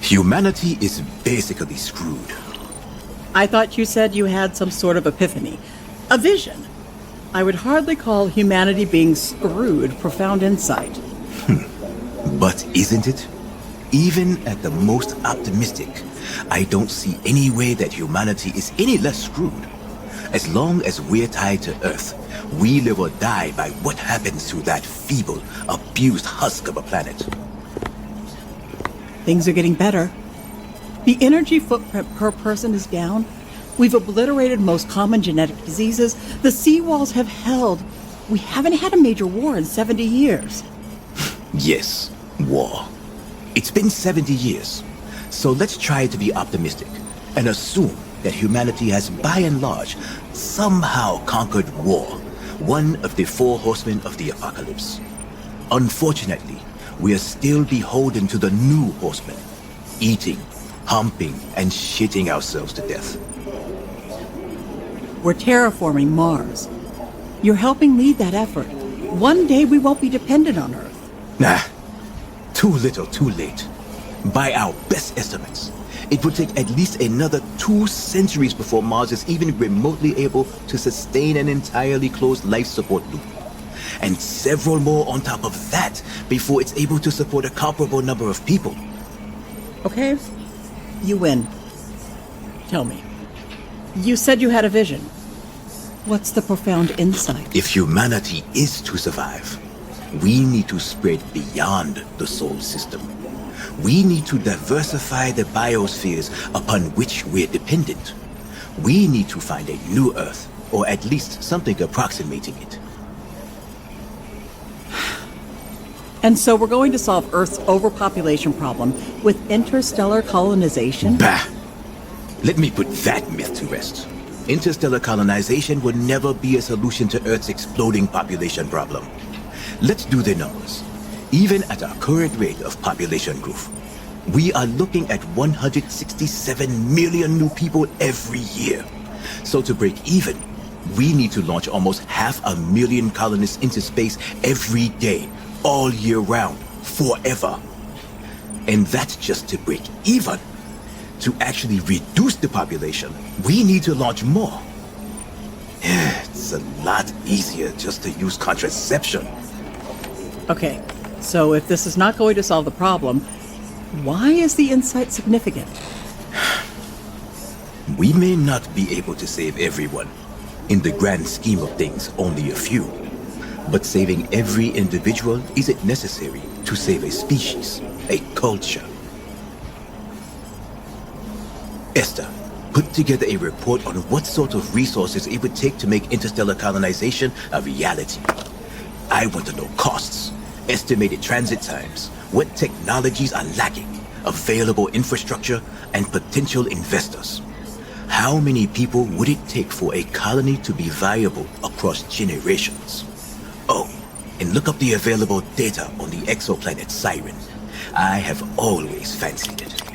Humanity is basically screwed. I thought you said you had some sort of epiphany. A vision. I would hardly call humanity being screwed profound insight. But isn't it? Even at the most optimistic, I don't see any way that humanity is any less screwed. As long as we're tied to Earth, we live or die by what happens to that feeble, abused husk of a planet. Things are getting better. The energy footprint per person is down. We've obliterated most common genetic diseases. The seawalls have held. We haven't had a major war in 70 years. Yes, war. It's been 70 years. So let's try to be optimistic and assume that humanity has by and large somehow conquered war, one of the four horsemen of the apocalypse. Unfortunately, we are still beholden to the new horsemen, eating, humping, and shitting ourselves to death. We're terraforming Mars. You're helping lead that effort. One day we won't be dependent on Earth. Nah, too little, too late. By our best estimates, it would take at least another 2 centuries before Mars is even remotely able to sustain an entirely closed life support loop. And several more on top of that before it's able to support a comparable number of people. Okay, you win. Tell me. You said you had a vision. What's the profound insight? If humanity is to survive, we need to spread beyond the solar system. We need to diversify the biospheres upon which we're dependent. We need to find a new Earth, or at least something approximating it. And so we're going to solve Earth's overpopulation problem with interstellar colonization? Bah! Let me put that myth to rest. Interstellar colonization will never be a solution to Earth's exploding population problem. Let's do the numbers. Even at our current rate of population growth, we are looking at 167 million new people every year. So to break even, we need to launch almost 500,000 colonists into space every day, all year round, forever. And that's just to break even. To actually reduce the population, we need to launch more. It's a lot easier just to use contraception. Okay, so if this is not going to solve the problem, why is the insight significant? We may not be able to save everyone. In the grand scheme of things, only a few. But saving every individual isn't necessary to save a species, a culture. Esther, put together a report on what sort of resources it would take to make interstellar colonization a reality. I want to know costs, estimated transit times, what technologies are lacking, available infrastructure, and potential investors. How many people would it take for a colony to be viable across generations? Oh, and look up the available data on the exoplanet Siren. I have always fancied it.